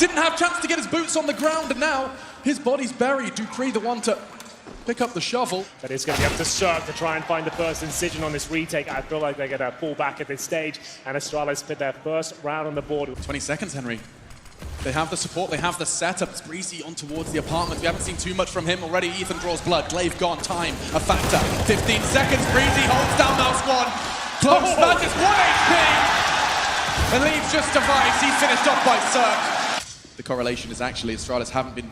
Didn't have chance to get his boots on the ground, and now his body's buried. Dupree, the one to pick up the shovel. But it's going to be up to Cirque to try and find the first incision on this retake. I feel like they're going to pull back at this stage, and Astralis put their first round on the board. 20 seconds, Henry. They have the support, they have the setup. It's Breezy on towards the apartment. We haven't seen too much from him already. Ethan draws blood. Glaive gone. Time a factor. 15 seconds. Breezy holds down Mouse one. Close matches 1 HP. And leaves just Device. He's finished off by Cirque. The correlation is actually Astralis haven't been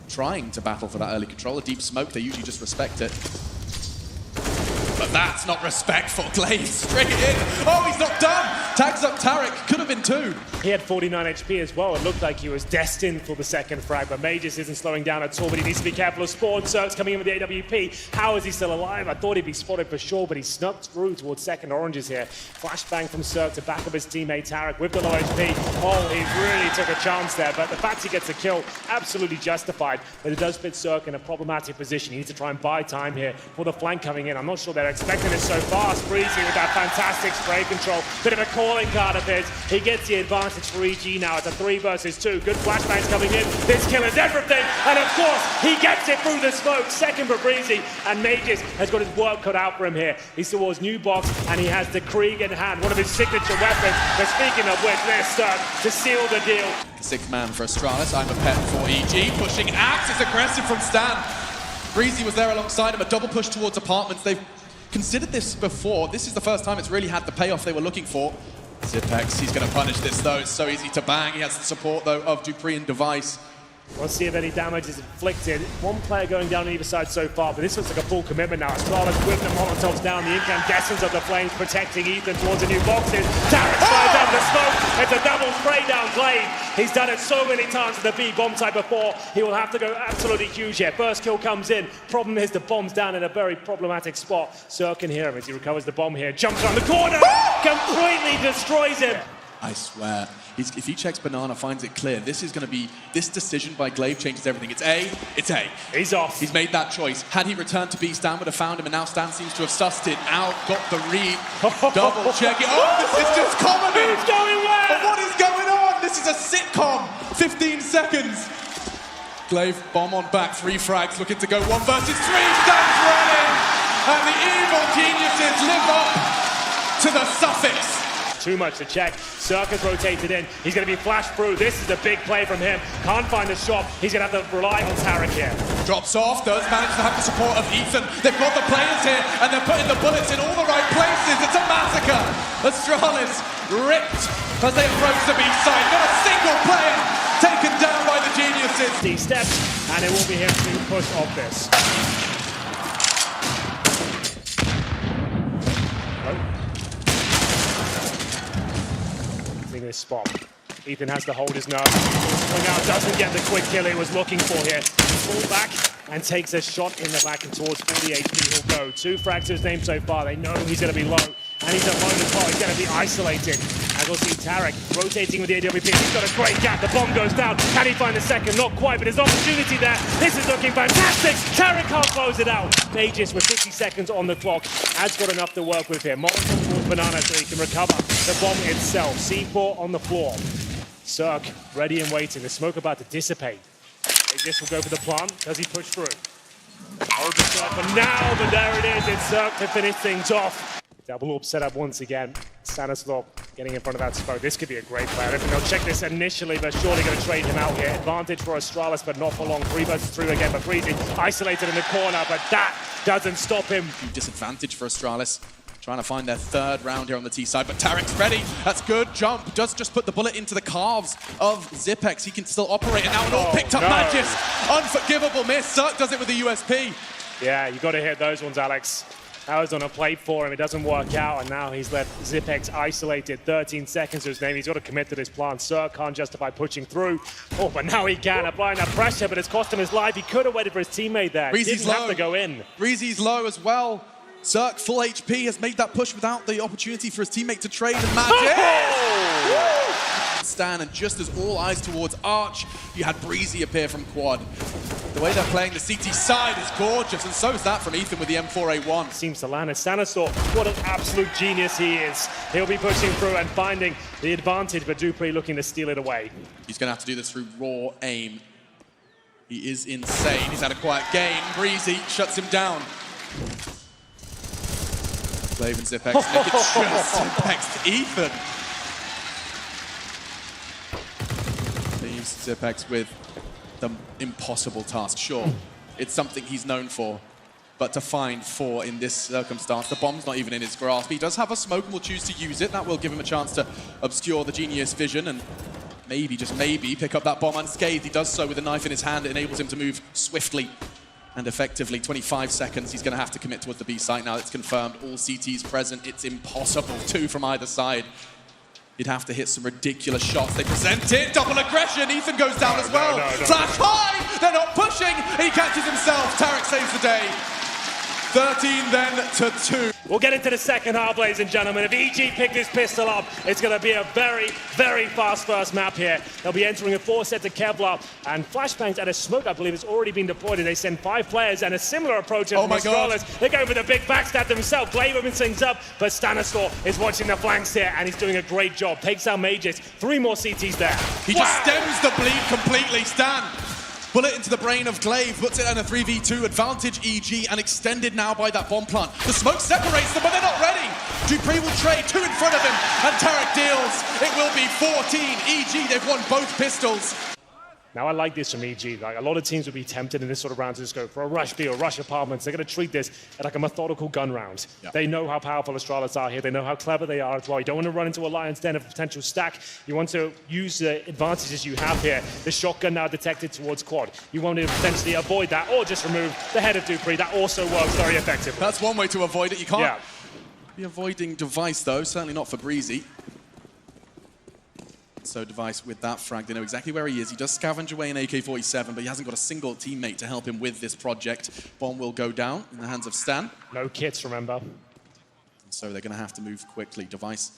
trying to battle for that early control. A deep smoke, they usually just respect it. But that's not respectful. Glaive straight in. Oh, he's not done. Tags up Tarek. Could have been 2. He had 49 HP as well. It looked like he was destined for the second frag, but Magus isn't slowing down at all, but he needs to be careful of Spawn. Cirque's coming in with the AWP. How is he still alive? I thought he'd be spotted for sure, but he snuck through towards second oranges here. Flashbang from Cirque to back up his teammate Tarek with the low HP. Oh, he really took a chance there, but the fact he gets a kill, absolutely justified. But it does put Cirque in a problematic position. He needs to try and buy time here for the flank coming in. I'm not sure they're expecting it so fast. Breezy with that fantastic spray control. Bit of a calling card of his. He gets the advantage for EG now. It's a 3 versus 2. Good flashbangs coming in. This kill is everything. And of course, he gets it through the smoke. Second for Breezy. And Magus has got his work cut out for him here. He's towards new box, and he has the Krieg in hand, one of his signature weapons. But speaking of which, there's Cirque to seal the deal. 6th man for Astralis. I'm a pet for EG. Pushing Axe is aggressive from Stan. Breezy was there alongside him. A double push towards apartments. They've considered this before. This is the first time it's really had the payoff they were looking for. Zipex, he's going to punish this though. It's so easy to bang. He has the support though of Dupree and Device. We'll see if any damage is inflicted. One player going down on either side so far, but this looks like a full commitment now. Astralis with the Molotovs down, the incandescence of the flames protecting Ethan towards the new boxes. Tarek slides down the smoke. It's a double spray down Glaive. He's done it so many times at the B bomb site before. He will have to go absolutely huge here. First kill comes in. Problem is the bomb's down in a very problematic spot. Cirque can hear him as he recovers the bomb here. Jumps around the corner. Completely destroys him. I swear, if he checks Banana, finds it clear, this is going to be, this decision by Glaive changes everything. It's A, it's A. He's off. He's made that choice. Had he returned to B, Stan would have found him, and now Stan seems to have sussed it out, got the read, double check it. Oh, this is just comedy! It's going well! What is going on? This is a sitcom. 15 seconds. Glaive, bomb on back, 3 frags, looking to go 1 versus 3. Stan's running! And the evil geniuses live up to the suffix. Too much to check. Cirque has rotated in. He's going to be flashed through. This is a big play from him. Can't find the shot. He's going to have to rely on Tarek here. Drops off, does manage to have the support of Ethan. They've got the players here, and they're putting the bullets in all the right places. It's a massacre. Astralis ripped as they approach the B side. Not a single player taken down by the geniuses. He steps, and it will be him to push off this. This spot. Ethan has to hold his nerve. Swing out, doesn't get the quick kill he was looking for here. Fall back and takes a shot in the back and towards 40 HP he'll go. 2 frags to his name so far. They know he's going to be low. And he's alone as well. He's going to be isolated. As we'll see Tarek rotating with the AWP. He's got a great gap. The bomb goes down. Can he find the second? Not quite, but there's opportunity there. This is looking fantastic. Tarek can't close it out. Magus with 50 seconds on the clock has got enough to work with here. Molotov towards Banana so he can recover the bomb itself. C4 on the floor. Cirque ready and waiting. The smoke about to dissipate. Magus will go for the plant. Does he push through? For now, but there it is. It's Cirque to finish things off. Double orb set up once again. Stanislav getting in front of that smoke. This could be a great play. I don't think they'll check this initially, but surely going to trade him out here. Advantage for Astralis, but not for long. 3 versus 3 again, but Breezy isolated in the corner, but that doesn't stop him. Disadvantage for Astralis. Trying to find their 3rd round here on the T side, but Tarek's ready. That's good. Jump does just put the bullet into the calves of Zipex. He can still operate, and now it all picked up Magis. Unforgivable miss. Cirque does it with the USP. Yeah, you got to hit those ones, Alex. That was on a plate for him. It doesn't work out, and now he's left Zipex isolated. 13 seconds to his name. He's got to commit to this plan. Cirque can't justify pushing through. Oh, but now he can, applying that pressure, but it's cost him his life. He could have waited for his teammate there. Breezy's Didn't have to go in. Breezy's low as well. Cirque, full HP, has made that push without the opportunity for his teammate to trade, and Magic! Stan, and just as all eyes towards Arch, you had Breezy appear from quad. The way they're playing the CT side is gorgeous, and so is that from Ethan with the M4A1. Seems to land. And Stanislaw, what an absolute genius he is. He'll be pushing through and finding the advantage, but dupreeh looking to steal it away. He's going to have to do this through raw aim. He is insane. He's had a quiet game. Breezy shuts him down. Glaive and Zipex. Look at just Zipex to Ethan. Leaves Zipex with the impossible task. Sure, it's something he's known for, but to find 4 in this circumstance, the bomb's not even in his grasp. He does have a smoke and will choose to use it. That will give him a chance to obscure the Genius vision and maybe, just maybe, pick up that bomb unscathed. He does so with a knife in his hand. It enables him to move swiftly and effectively. 25 seconds, he's going to have to commit towards the B site now. It's confirmed, all CTs present. It's impossible, 2 from either side. You'd have to hit some ridiculous shots. They present it, double aggression. Ethan goes down as well. Flash high, they're not pushing. He catches himself. Tarek saves the day. 13 then to 2. We'll get into the second half, ladies and gentlemen. If EG pick this pistol up, it's going to be a very, very fast first map here. They'll be entering a 4-set to Kevlar, and flashbangs and a smoke, I believe, has already been deployed. And they send 5 players, and a similar approach as Astralis. They're going for the big backstab themselves. Glaive opens things up, but Stanislaw is watching the flanks here, and he's doing a great job. Takes out Mages. 3 more CTs there. He just stems the bleed completely. Stan. Bullet into the brain of Glaive, puts it on a 3v2 advantage, EG, and extended now by that bomb plant. The smoke separates them, but they're not ready. dupreeh will trade, 2 in front of him, and Tarek deals. It will be 14. EG, they've won both pistols. Now, I like this from EG. Like, a lot of teams would be tempted in this sort of round to just go for a rush B or rush apartments. They're going to treat this like a methodical gun round. Yeah. They know how powerful Astralis are here. They know how clever they are as well. You don't want to run into a lion's den of a potential stack. You want to use the advantages you have here. The shotgun now detected towards quad. You want to potentially avoid that or just remove the head of dupreeh. That also works very effectively. That's one way to avoid it. You can't be avoiding Device, though. Certainly not for Breezy. So Device with that frag, they know exactly where he is. He does scavenge away an AK-47, but he hasn't got a single teammate to help him with this project. Bomb will go down in the hands of Stan. No kits, remember. So they're going to have to move quickly. Device.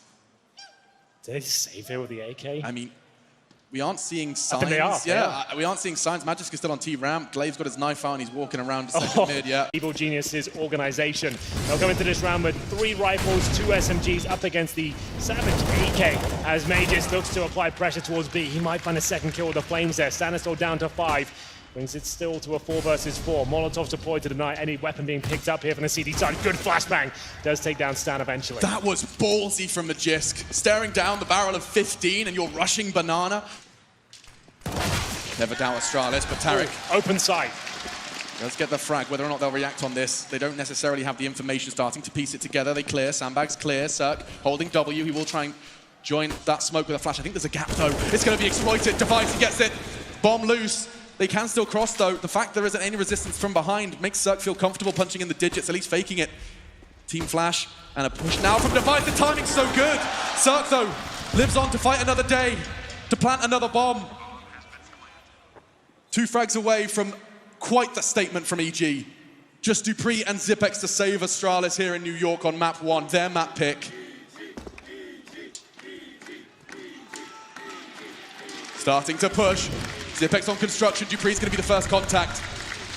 Did they save it with the AK? I mean, we aren't seeing signs. I think they are. Yeah, we aren't seeing signs. Magisk is still on T-Ramp. Glaive's got his knife out and he's walking around the second mid, yeah. Evil Genius's organization. They'll come into this round with 3 rifles, 2 SMGs up against the Savage AK as Mages looks to apply pressure towards B. He might find a second kill with the flames there. Stanislaw down to 5. Brings it still to a 4 versus 4. Molotov's deployed to deny any weapon being picked up here from the CD side. Good flashbang. Does take down Stan eventually. That was ballsy from Magisk. Staring down the barrel of 15 and you're rushing Banana. Never doubt Astralis, but Tarek. Open sight. Let's get the frag. Whether or not they'll react on this, they don't necessarily have the information starting to piece it together. They clear. Sandbags clear. Cirque holding W. He will try and join that smoke with a flash. I think there's a gap, though. It's going to be exploited. Device, he gets it. Bomb loose. They can still cross, though. The fact there isn't any resistance from behind makes Cirque feel comfortable punching in the digits, at least faking it. Team flash and a push now from Device. The timing's so good. Cirque, though, lives on to fight another day, to plant another bomb. 2 frags away from quite the statement from EG. Just dupreeh and Zipex to save Astralis here in New York on map 1, their map pick. Starting to push. Zipex on construction, dupreeh's gonna be the first contact.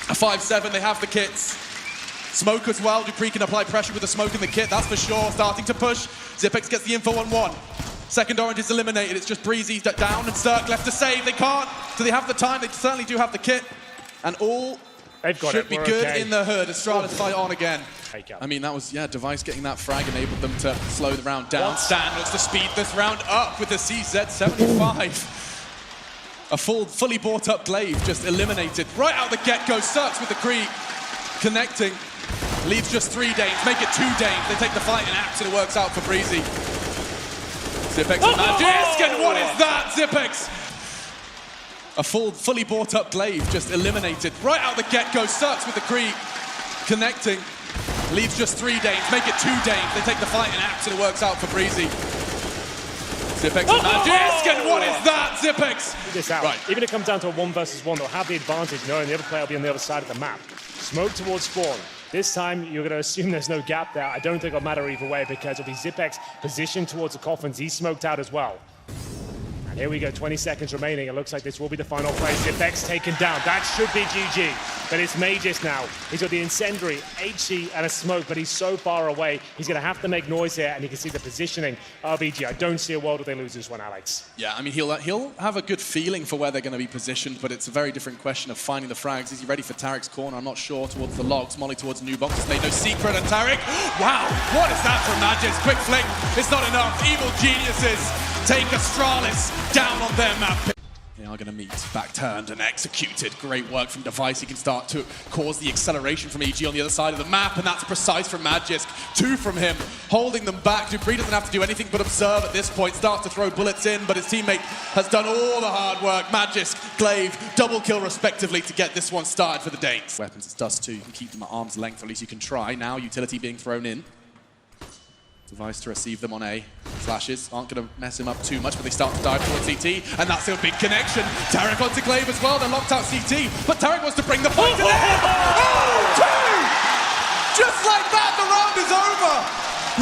A 5-7, they have the kits. Smoke as well, dupreeh can apply pressure with the smoke in the kit, that's for sure. Starting to push, Zipex gets the info on 1. Second orange is eliminated. It's just Breezy down and Cirque left to save. They can't. Do they have the time? They certainly do have the kit. And all should be good in the hood. Astralis fight on again. I mean, that was, Device getting that frag enabled them to slow the round down. Stan looks to speed this round up with the CZ75. A fully bought up Glaive just eliminated. Right out the get-go. Cirque's with the creep. Connecting. Leaves just 3 Danes. Make it 2 Danes. They take the fight in apps and it works out for Breezy. Zipex and Magisk, and what is that, Zipex? A fully bought up Glaive just eliminated. Right out the get-go, Cirque's with the creep. Connecting. Leaves just 3 Danes. Make it 2 Danes. They take the fight in apps and it works out for Breezy. Zipex and Magisk, and what is that, Zipex? This out. Right. Even if it comes down to a 1 versus 1, they'll have the advantage knowing the other player will be on the other side of the map. Smoke towards spawn. This time, you're going to assume there's no gap there. I don't think it'll matter either way because it'll be Zipex positioned towards the coffins. He's smoked out as well. And Here we go, 20 seconds remaining. It looks like this will be the final play. ytbusinesscsgo taken down. That should be GG, but it's Magus now. He's got the incendiary, HE, and a smoke, but he's so far away. He's going to have to make noise here, and you can see the positioning of EG. I don't see a world where they lose this one, Alex. Yeah, I mean, he'll have a good feeling for where they're going to be positioned, but it's a very different question of finding the frags. Is he ready for Tarek's corner? I'm not sure. Towards the logs, Molly towards new box. It's made no secret, and Tarek, wow, what is that from Magis? Quick flick, it's not enough. Evil geniuses take Astralis down on their map. They are going to meet, back turned and executed. Great work from Device. He can start to cause the acceleration from EG on the other side of the map, and that's precise from Magisk. 2 from him, holding them back. dupreeh doesn't have to do anything but observe at this point. Starts to throw bullets in, but his teammate has done all the hard work. Magisk, Glaive, double kill respectively to get this one started for the Danes. Weapons, it's Dust 2. You can keep them at arm's length, or at least you can try. Now, utility being thrown in. Device to receive them on A. Flashes aren't going to mess him up too much, but they start to dive towards CT, and that's a big connection. Tarek onto Glaive as well. They're locked out CT, but Tarek wants to bring the fight to them. Oh, 2! Just like that, the round is over.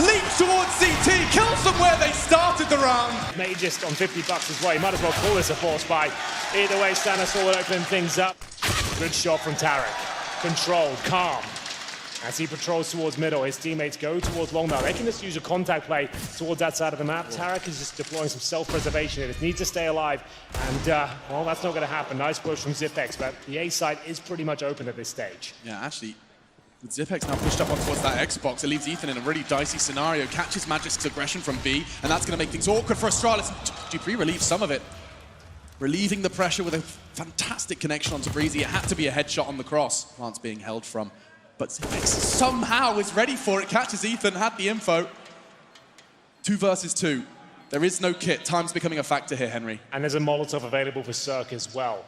Leap towards CT, kills them where they started the round. Magus on $50 as well. You might as well call this a force buy. Either way, Stanislaw will open things up. Good shot from Tarek. Controlled, calm. As he patrols towards middle, his teammates go towards long now. They can just use a contact play towards that side of the map. Tarek is just deploying some self-preservation. He just needs to stay alive. And, well, that's not going to happen. Nice push from ytbusinesscsgo, but the A side is pretty much open at this stage. Yeah, actually, with ytbusinesscsgo now pushed up on towards that Xbox, it leaves Ethan in a really dicey scenario. Catches Magisk's aggression from B, and that's going to make things awkward for Astralis. dupreeh relieves some of it. Relieving the pressure with a fantastic connection onto Breezy. It had to be a headshot on the cross. Plant's being held from. But ytbusinesscsgo somehow is ready for it. Catches Ethan, had the info. 2 versus 2. There is no kit. Time's becoming a factor here, Henry. And there's a Molotov available for Cirque as well.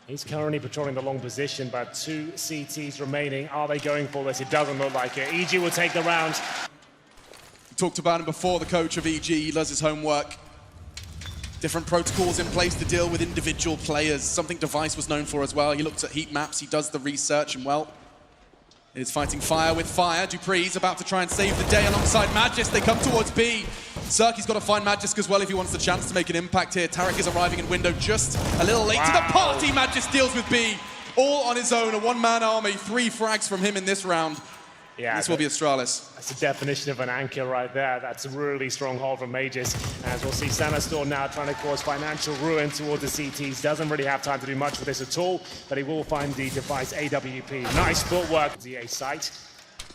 He's currently patrolling the long position, but 2 CTs remaining. Are they going for this? It doesn't look like it. EG will take the round. We talked about him before, the coach of EG. He does his homework. Different protocols in place to deal with individual players. Something Device was known for as well. He looks at heat maps. He does the research, and well, is fighting fire with fire. dupreeh's about to try and save the day alongside Magisk. They come towards B. Cirque's got to find Magisk as well if he wants the chance to make an impact here. Tarek is arriving in window just a little late to the party. Magisk deals with B. All on his own, a one-man army. 3 frags from him in this round. Yeah, this will be Astralis. That's the definition of an anchor right there. That's a really strong hold from Magus. As we'll see, Stanislaw now trying to cause financial ruin towards the CTs. Doesn't really have time to do much with this at all, but he will find the Device AWP. Nice footwork. The A site.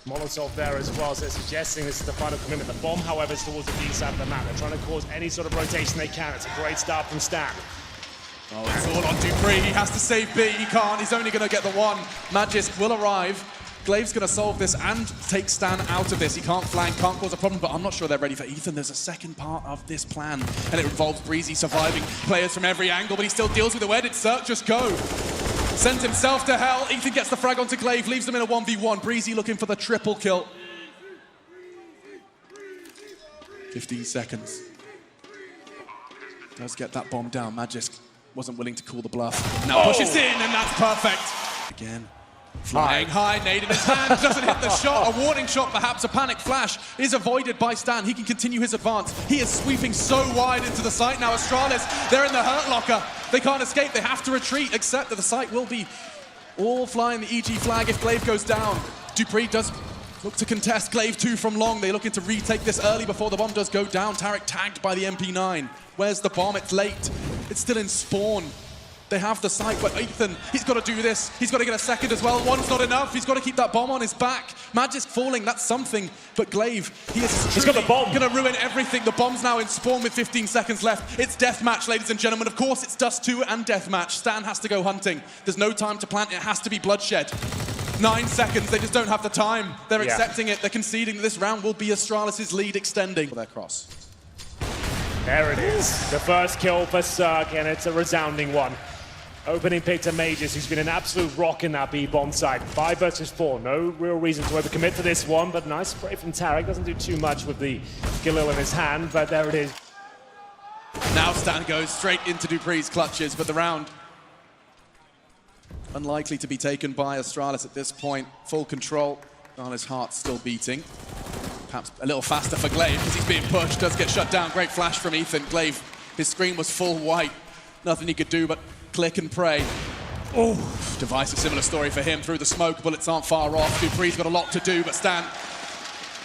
Molotov there as well, so they're suggesting this is the final commitment. The bomb, however, is towards the B side of the map. They're trying to cause any sort of rotation they can. It's a great start from Stan. Oh, it's all on dupreeh. He has to save B. He can't. He's only going to get the one. Magisk will arrive. Glaive's going to solve this and take Stan out of this. He can't flank, can't cause a problem, but I'm not sure they're ready for Ethan. There's a second part of this plan, and it involves Breezy surviving players from every angle, but he still deals with it. Where did Cirque just go? Sent himself to hell. Ethan gets the frag onto Glaive, leaves them in a 1v1. Breezy looking for the triple kill. 15 seconds. Does get that bomb down. Magisk wasn't willing to call the bluff. Now pushes in, and that's perfect. Again. Flying high, nade in his hand, doesn't hit the shot. A warning shot, perhaps a panic flash, is avoided by Stan. He can continue his advance. He is sweeping so wide into the site now. Astralis, they're in the hurt locker. They can't escape, they have to retreat, except that the site will be all flying the EG flag if Glaive goes down. dupreeh does look to contest. Glaive 2 from long. They're looking to retake this early before the bomb does go down. Tarek tagged by the MP9. Where's the bomb? It's late. It's still in spawn. They have the site, but Ethan, he's got to do this. He's got to get a second as well. One's not enough. He's got to keep that bomb on his back. Magisk falling, that's something. But Glaive, he's got the bomb. Going to ruin everything. The bomb's now in spawn with 15 seconds left. It's deathmatch, ladies and gentlemen. Of course, it's Dust 2 and deathmatch. Stan has to go hunting. There's no time to plant. It has to be bloodshed. 9 seconds. They just don't have the time. They're accepting it. They're conceding that this round will be Astralis' lead extending. Their cross. There it is. The first kill for Cirque, and it's a resounding one. Opening pick to Magus, who's been an absolute rock in that B-bomb side. 5 versus 4. No real reason to overcommit to this one, but nice spray from Tarek. Doesn't do too much with the Galil in his hand, but there it is. Now Stan goes straight into dupreeh's clutches, but the round unlikely to be taken by Astralis at this point. Full control. Oh, his heart's still beating. Perhaps a little faster for Glaive because he's being pushed. Does get shut down. Great flash from Ethan. Glaive His screen was full white. Nothing he could do but click and pray. Oh, Device, a similar story for him. Through the smoke, bullets aren't far off. Dupree's got a lot to do, but Stan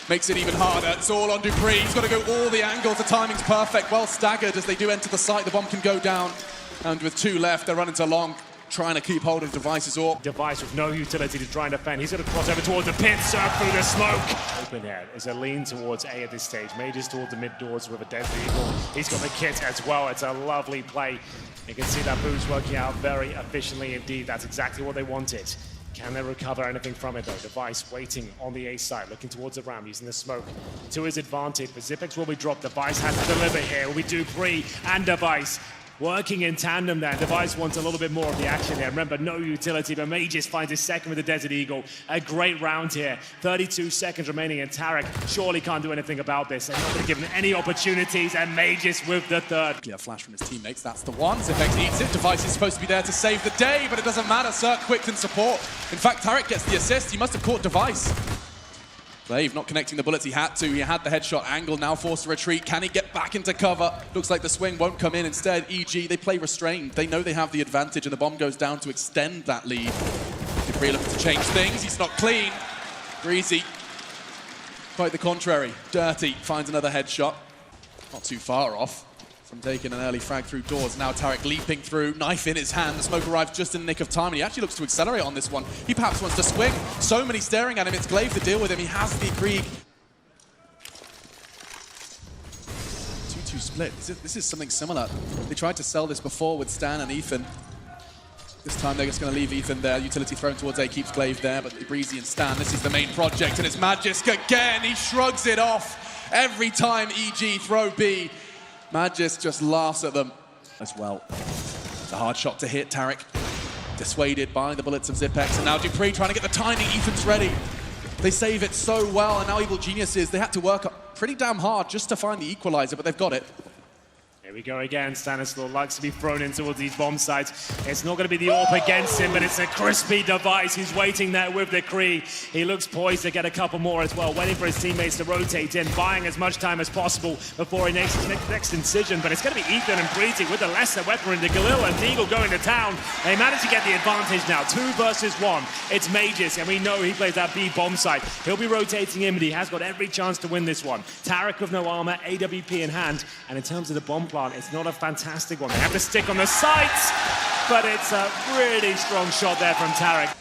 makes it even harder. It's all on Dupree. He's got to go all the angles. The timing's perfect. Well staggered as they do enter the site. The bomb can go down. And with 2 left, they're running to long, trying to keep hold of Device's AWP. Device with no utility to try and defend. He's going to cross over towards the pit, surf through the smoke. Open here is a lean towards A at this stage. Majors towards the mid doors with a Desert Eagle. He's got the kit as well. It's a lovely play. You can see that boost working out very efficiently indeed. That's exactly what they wanted. Can they recover anything from it though? Device waiting on the A side, looking towards the ram, using the smoke to his advantage. But Zipex will be dropped. Device has to deliver here. It will be Dupree and Device working in tandem there. Device wants a little bit more of the action here. Remember, no utility, but Mages finds his second with the Desert Eagle. A great round here. 32 seconds remaining, and Tarek surely can't do anything about this. They're not going to give him any opportunities, and Mages with the third. Clear flash from his teammates, that's the one. Zipex eats it. Device is supposed to be there to save the day, but it doesn't matter. Cirque quick can support. In fact, Tarek gets the assist. He must have caught Device. Glaive not connecting the bullets he had to. He had the headshot angle, now forced to retreat. Can he get back into cover? Looks like the swing won't come in. Instead, EG, they play restrained. They know they have the advantage, and the bomb goes down to extend that lead. Dupree looking to change things. He's not clean. Breezy, quite the contrary. Dirty finds another headshot. Not too far off from taking an early frag through doors. Now Tarek leaping through, knife in his hand. The smoke arrives just in the nick of time, and he actually looks to accelerate on this one. He perhaps wants to swing. So many staring at him. It's Glaive to deal with him. He has the Krieg. 2-2 split. This is something similar. They tried to sell this before with Stan and Ethan. This time they're just going to leave Ethan there. Utility thrown towards A keeps Glaive there, but Breezy and Stan, this is the main project, and it's Magisk again. He shrugs it off every time EG throw B. Magisk just laughs at them as well. It's a hard shot to hit. Tarek dissuaded by the bullets of Zipex, and now Dupree trying to get the timing. Ethan's ready. They save it so well, and now Evil Geniuses, they had to work pretty damn hard just to find the equalizer, but they've got it. Here we go again. Stanislaw likes to be thrown in towards these bomb sites. It's not going to be the AWP against him, but it's a crispy Device. He's waiting there with the Kree. He looks poised to get a couple more as well, waiting for his teammates to rotate in, buying as much time as possible before he makes his next incision. But it's going to be Ethan and Breezy with the lesser weaponry. The Galil and Deagle going to town. They manage to get the advantage now. 2 versus 1. It's Mages, and we know he plays that B bomb site. He'll be rotating in, but he has got every chance to win this one. Tarek with no armor, AWP in hand, and in terms of the bomb plant, it's not a fantastic one. They have to stick on the sights, but it's a really strong shot there from Tarek.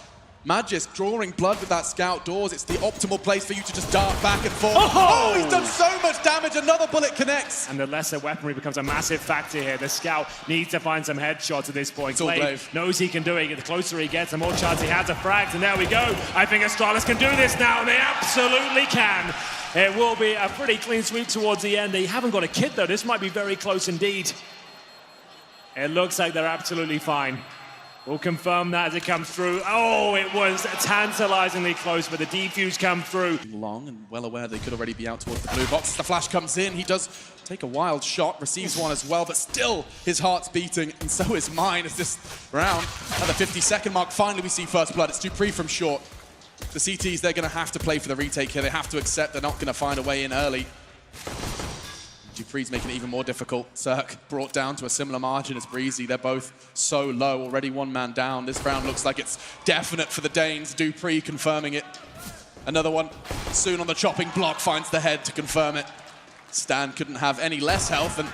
Magisk drawing blood with that scout doors. It's the optimal place for you to just dart back and forth. Oh! He's done so much damage. Another bullet connects. And the lesser weaponry becomes a massive factor here. The scout needs to find some headshots at this point. Glaive knows he can do it. The closer he gets, the more chance he has of frags. And there we go. I think Astralis can do this now, and they absolutely can. It will be a pretty clean sweep towards the end. They haven't got a kit, though. This might be very close indeed. It looks like they're absolutely fine. We'll confirm that as it comes through. Oh, it was tantalizingly close, but the defuse come through. Long and well aware they could already be out towards the blue box. The flash comes in. He does take a wild shot, receives one as well, but still his heart's beating, and so is mine as this round. At the 50-second mark, finally we see first blood. It's Dupree from short. The CTs, they're going to have to play for the retake here. They have to accept they're not going to find a way in early. Dupree's making it even more difficult. Cirque brought down to a similar margin as Breezy. They're both so low, already 1 man down. This round looks like it's definite for the Danes. Dupree confirming it. Another one soon on the chopping block, finds the head to confirm it. Stan couldn't have any less health, and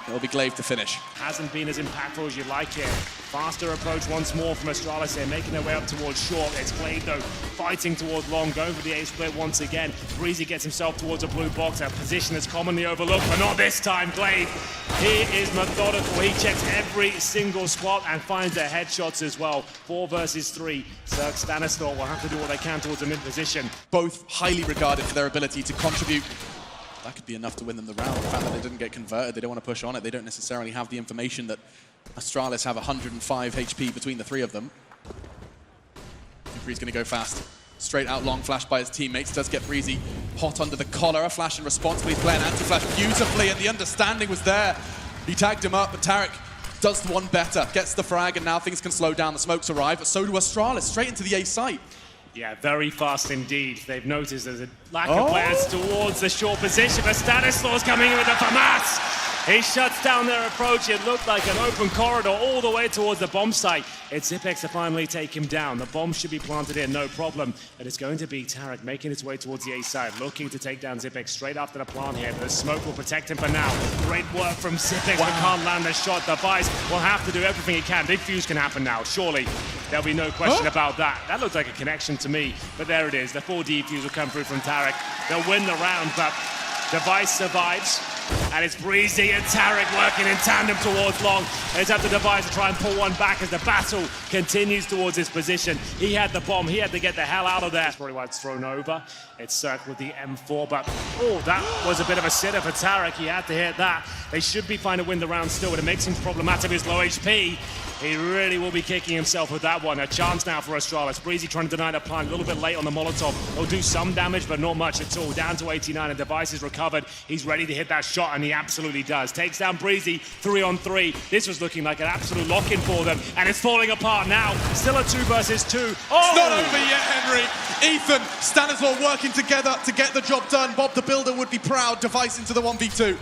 it'll be Glaive to finish. Hasn't been as impactful as you'd like here. Faster approach once more from Astralis here, making their way up towards short. It's Glaive, though, fighting towards long, going for the A-split once again. Breezy gets himself towards a blue box, a position that's commonly overlooked, but not this time. Glaive, he is methodical. He checks every single spot and finds their headshots as well. 4 versus 3. Cirque Stanislaw will have to do what they can towards the mid-position. Both highly regarded for their ability to contribute. That could be enough to win them the round. The fact that they didn't get converted, they don't want to push on it. They don't necessarily have the information that Astralis have 105 HP between the 3 of them. Dupree's going to go fast. Straight out long flash by his teammates. Does get Breezy hot under the collar. A flash in response, but he's playing anti-flash beautifully, and the understanding was there. He tagged him up, but Tarek does one better. Gets the frag, and now things can slow down. The smokes arrive, but so do Astralis, straight into the A site. Yeah, very fast indeed. They've noticed there's a lack of players towards the short position, but Stanislaw's coming in with the FAMAS. He shuts down their approach. It looked like an open corridor all the way towards the bomb site. It's Zipex to finally take him down. The bomb should be planted in, no problem. But it's going to be Tarek making his way towards the A side, looking to take down Zipex straight after the plant here. The smoke will protect him for now. Great work from Zipex, but can't land the shot. Device will have to do everything he can. Big fuse can happen now, surely. There'll be no question about that. That looked like a connection to me, but there it is. The 4D fuse will come through from Tarek. They'll win the round, but Device survives. And it's Breezy and Tarek working in tandem towards Long. And it's up to Device to try and pull one back as the battle continues towards his position. He had the bomb. He had to get the hell out of there. That's probably why it's thrown over. It's Cirque with the M4, but that was a bit of a sitter for Tarek. He had to hit that. They should be fine to win the round still, but it makes him problematic with his low HP. He really will be kicking himself with that one. A chance now for Astralis. Breezy trying to deny the plant. A little bit late on the Molotov. He'll do some damage, but not much at all. Down to 89, and Device is recovered. He's ready to hit that shot, and he absolutely does. Takes down Breezy, 3-on-3. This was looking like an absolute lock-in for them, and it's falling apart now. Still a 2 versus 2. It's not over yet, Henry. Ethan, Stanislaw working together to get the job done. Bob the Builder would be proud. Device into the 1v2.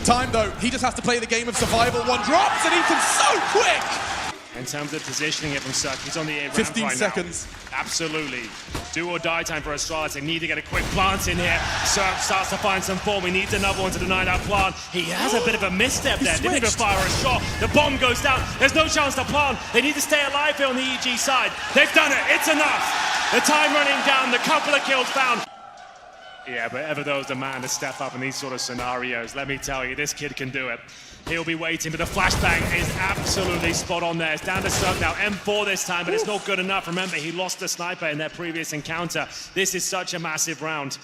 Time though, he just has to play the game of survival. One drops and Ethan's so quick! In terms of positioning it from Cirque, he's on the A ramp 15 right seconds. Now. Absolutely. Do or die time for Astralis. They need to get a quick plant in here. Cirque starts to find some form. He needs another one to deny that plant. He has a bit of a misstep there. Didn't even fire a shot. The bomb goes down. There's no chance to plant. They need to stay alive here on the EG side. They've done it. It's enough. The time running down. The couple of kills found. Yeah, but ever there's a man to step up in these sort of scenarios. Let me tell you, this kid can do it. He'll be waiting, but the flashbang is absolutely spot on there. It's down to Cirque now, M4 this time, but it's not good enough. Remember, he lost the sniper in their previous encounter. This is such a massive round.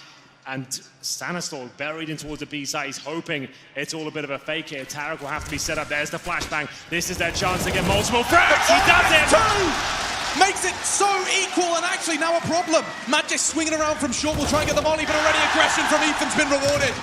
And Stanislaw buried in towards the B side. He's hoping it's all a bit of a fake here. Tarek will have to be set up. There's the flashbang. This is their chance to get multiple frags. He does it! Makes it so equal and actually now a problem. Magic swinging around from short will try and get the molly, but already aggression from Ethan's been rewarded.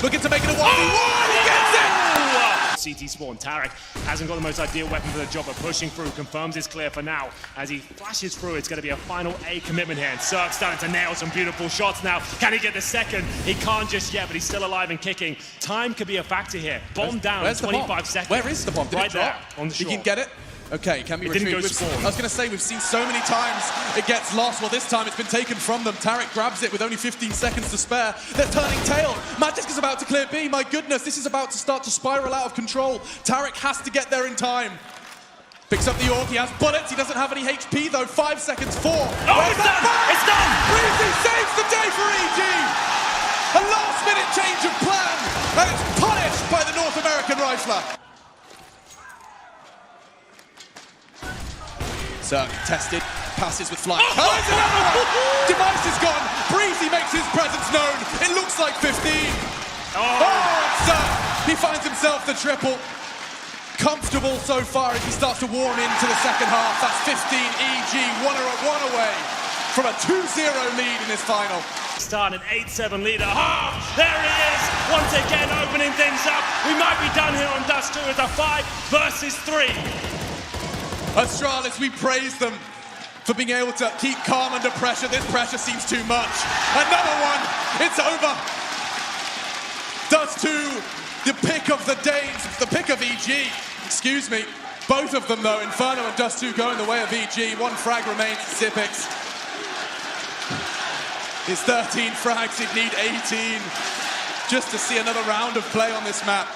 Looking to make it a 1v1, he gets it! CT spawn. Tarek hasn't got the most ideal weapon for the job, but pushing through, confirms it's clear for now. As he flashes through, it's going to be a final A commitment here. And Cirque starting to nail some beautiful shots now. Can he get the second? He can't just yet, but he's still alive and kicking. Time could be a factor here. Bomb down in 25 seconds. Where is the bomb? Did right it drop? there on the shore. He can get it? Okay, can we It didn't go retrieve? spawn. I was going to say, we've seen so many times it gets lost. Well, this time it's been taken from them. Tarek grabs it with only 15 seconds to spare. They're turning tail. Magic is about to clear B. My goodness, this is about to start to spiral out of control. Tarek has to get there in time. Picks up the AWP. He has bullets. He doesn't have any HP, though. 5 seconds, 4. Oh, it's done! It's done! Breezy saves the day for EG. A last-minute change of plan, and it's punished by the North American rifler. Cirque tested, passes with flying. Oh, there's another one! Device is gone. Breezy makes his presence known. It looks like 15. Cirque, he finds himself the triple. Comfortable so far as he starts to warm into the second half. That's 15 EG, one away from a 2-0 lead in this final. Start an 8-7 lead at half. There he is, once again opening things up. We might be done here on Dust 2 with a 5 versus 3. Astralis, we praise them for being able to keep calm under pressure. This pressure seems too much. Another one, it's over. Dust 2, the pick of the Danes, the pick of EG, excuse me. Both of them though, Inferno and Dust 2 going the way of EG. 1 frag remains to Zipex. His 13 frags, he'd need 18 just to see another round of play on this map.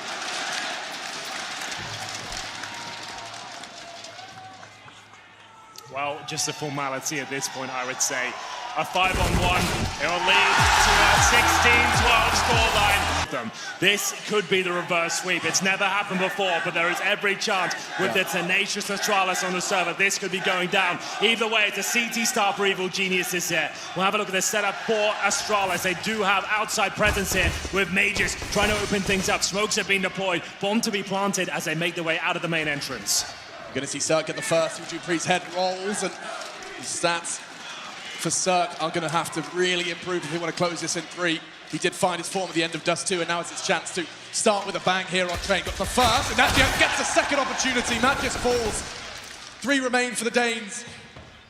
Well, just a formality at this point, I would say. A 5-on-1, it'll lead to a 16-12 scoreline. This could be the reverse sweep. It's never happened before, but there is every chance with the tenacious Astralis on the server. This could be going down. Either way, it's a CT start for Evil Geniuses here. We'll have a look at the setup for Astralis. They do have outside presence here with Mages trying to open things up. Smokes have been deployed, bomb to be planted as they make their way out of the main entrance. We're going to see Cirque get the first. Dupree's head rolls, and the stats for Cirque are going to have to really improve if they want to close this in 3. He did find his form at the end of Dust 2, and now it's his chance to start with a bang here on Train. Got the first, and Nadja gets the second opportunity. Magic falls. 3 remain for the Danes.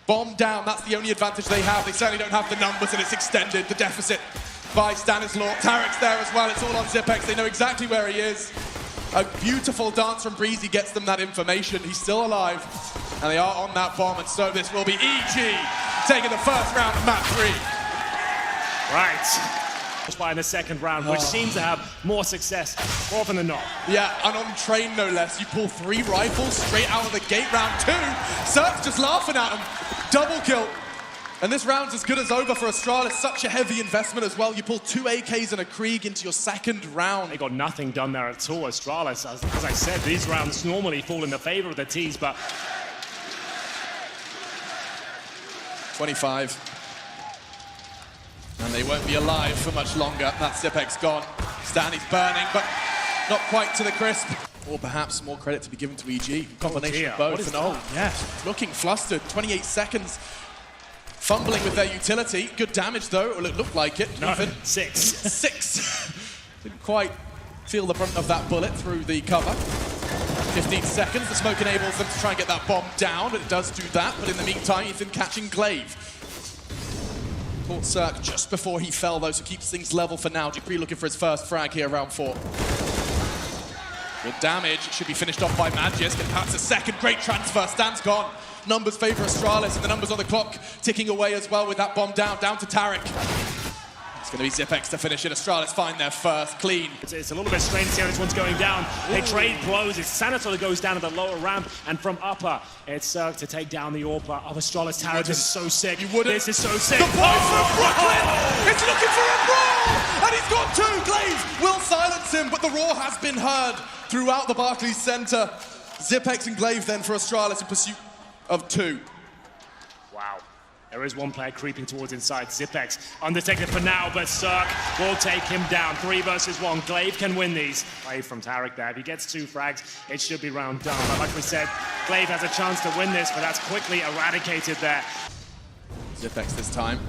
Bomb down, that's the only advantage they have. They certainly don't have the numbers, and it's extended, the deficit by Stanislaw. Tarek's there as well, it's all on Zipex. They know exactly where he is. A beautiful dance from Breezy gets them that information. He's still alive, and they are on that bomb, and so this will be EG taking the first round of map 3. Right. By in the second round, which seems to have more success more often than not. Yeah, and on train no less. You pull 3 rifles straight out of the gate. Round 2, Cirque's just laughing at him. Double kill. And this round's as good as over for Astralis. Such a heavy investment as well. You pull 2 AKs and a Krieg into your second round. They got nothing done there at all. Astralis, as I said, these rounds normally fall in the favor of the T's, but 25. And they won't be alive for much longer. That's Zipek's gone. Stanley's burning, but not quite to the crisp. Or perhaps more credit to be given to EG. Combination of both. And yeah, looking flustered. 28 seconds. Fumbling with their utility. Good damage though, or it looked like it. No, even. 6. 6. Didn't quite feel the brunt of that bullet through the cover. 15 seconds. The smoke enables them to try and get that bomb down. It does do that, but in the meantime, Ethan catching Glaive. Caught Cirque just before he fell, though, so keeps things level for now. Dupree looking for his first frag here, round 4. Good damage. It should be finished off by Magisk, and perhaps a second. Great transfer. Stan's gone. Numbers favor Astralis, and the numbers on the clock ticking away as well with that bomb down to Tarek. It's going to be Zipex to finish it. Astralis find their first clean. It's a little bit strange to see how this one's going down. They trade blows. It's Sanator that goes down to the lower ramp, and from upper, it's Cirque to take down the AWP of Astralis. Tarek is so sick. You wouldn't. This is so sick. The boy from Brooklyn is looking for a brawl, and he's got 2. Glaive will silence him, but the roar has been heard throughout the Barclays Center. Zipex and Glaive then for Astralis in pursuit of 2. Wow. There is one player creeping towards inside. Zipex undetected for now, but Cirque will take him down. 3 versus 1. Glaive can win these. Glaive from Tarek there. If he gets 2 frags, it should be round done. But like we said, Glaive has a chance to win this, but that's quickly eradicated there. Zipex this time,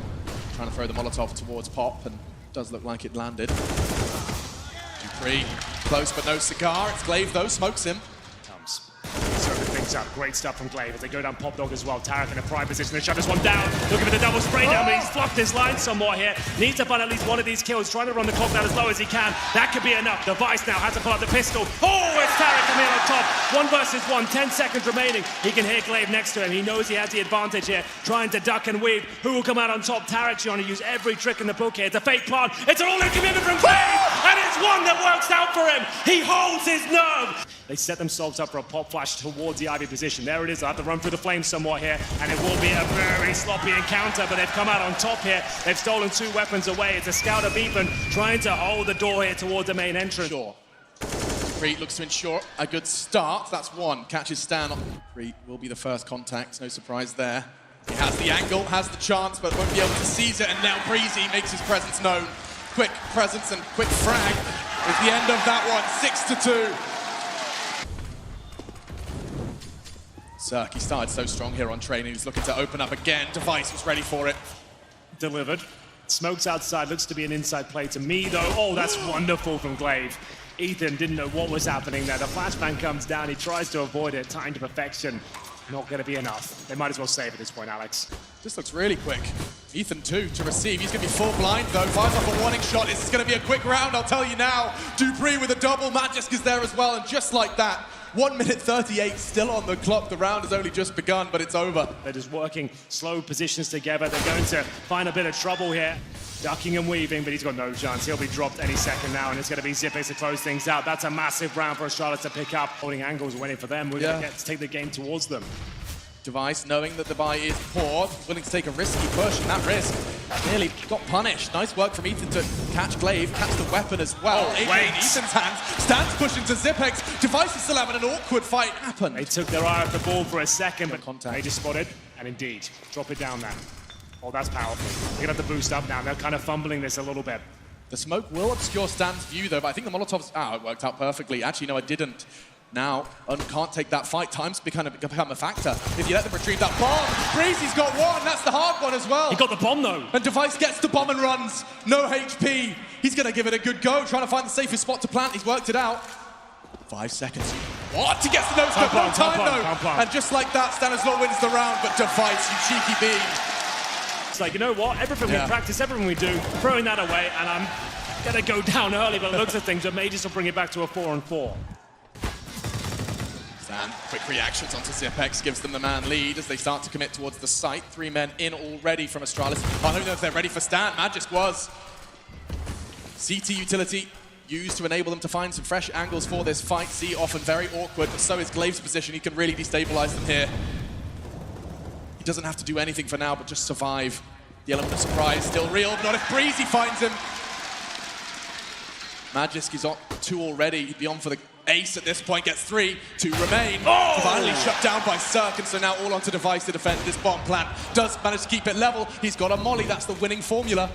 trying to throw the Molotov towards Pop, and does look like it landed. Dupree, close but no cigar. It's Glaive though, smokes him. Comes. Circle things up. Great stuff from Glaive as they go down Pop Dog as well. Tarek in a prime position. They shut this one down. Looking for the double spray down, but he's fluffed his line some more here. Needs to find at least one of these kills. Trying to run the clock down as low as he can. That could be enough. Device now has to pull out the pistol. Oh, it's Tarek coming in on top. 1 versus 1. 10 seconds remaining. He can hear Glaive next to him. He knows he has the advantage here. Trying to duck and weave. Who will come out on top? Tarek's trying to use every trick in the book here. It's a fake plant. It's an all-in commitment from Glaive, and it's one that works out for him. He holds his nerve. They set themselves up for a pop flash towards the Ivy position. There it is. They'll have to run through the flames somewhat here, and it will be a very sloppy encounter, but they've come out on top here. They've stolen 2 weapons away. It's a scout of Ethan trying to hold the door here towards the main entrance. Sure. Reed looks to ensure a good start. That's 1. Catches Stan. Reed will be the first contact. No surprise there. He has the angle, has the chance, but won't be able to seize it, and now Breezy makes his presence known. Quick presence and quick frag is the end of that one. 6-2. Cirque, he started so strong here on train. He was looking to open up again. Device was ready for it. Delivered. Smokes outside. Looks to be an inside play to me, though. Oh, that's wonderful from Glaive. Ethan didn't know what was happening there. The flashbang comes down. He tries to avoid it. Time to perfection. Not going to be enough. They might as well save at this point, Alex. This looks really quick. Ethan, too, to receive. He's going to be full blind, though. Fires off a warning shot. This is going to be a quick round, I'll tell you now. Dupree with a double. Magisk is there as well, and just like that, 1 minute 38 still on the clock. The round has only just begun, but it's over. They're just working slow positions together. They're going to find a bit of trouble here. Ducking and weaving, but he's got no chance. He'll be dropped any second now, and it's going to be Zipex to close things out. That's a massive round for Astralis to pick up. Holding angles, waiting for them. We're going to get to take the game towards them. Device, knowing that the buy is poor, willing to take a risky push, and that risk nearly got punished. Nice work from Ethan to catch Glaive, catch the weapon as well. Oh, in Ethan's hands, Stan's pushing to Zipex. Device is still having an awkward fight happen. They took their eye off the ball for a second, but contact. they just spotted, and indeed, drop it down there. Oh, that's powerful. They're going to have to boost up now. They're kind of fumbling this a little bit. The smoke will obscure Stan's view, though, but I think the Molotov's... it worked out perfectly. Actually, no, it didn't. Now, can't take that fight. Time's become a factor. If you let them retrieve that bomb, Breezy's got 1. That's the hard one as well. He got the bomb, though. And Device gets the bomb and runs. No HP. He's going to give it a good go, trying to find the safest spot to plant. He's worked it out. 5 seconds. What? He gets the no-scope on time, though. And just like that, Stanislaw wins the round, but Device, you cheeky bean. It's like, you know what? Everything we practice, everything we do, throwing that away, and I'm going to go down early, but it looks at things, but Majors will bring it back to a 4-on-4. And quick reactions onto Zipex gives them the man lead as they start to commit towards the site. 3 men in already from Astralis. I don't know if they're ready for Stan. Magisk was. CT utility used to enable them to find some fresh angles for this fight. Z often very awkward, but so is Glaive's position. He can really destabilize them here. He doesn't have to do anything for now, but just survive. The element of surprise still real, but not if Breezy finds him. Magisk is on 2 already. He'd be on for the ace at this point, gets 3, 2 remain. Oh! Finally shut down by Cirque, and so now all onto Device to defend this bomb plant. Does manage to keep it level. He's got a molly, that's the winning formula.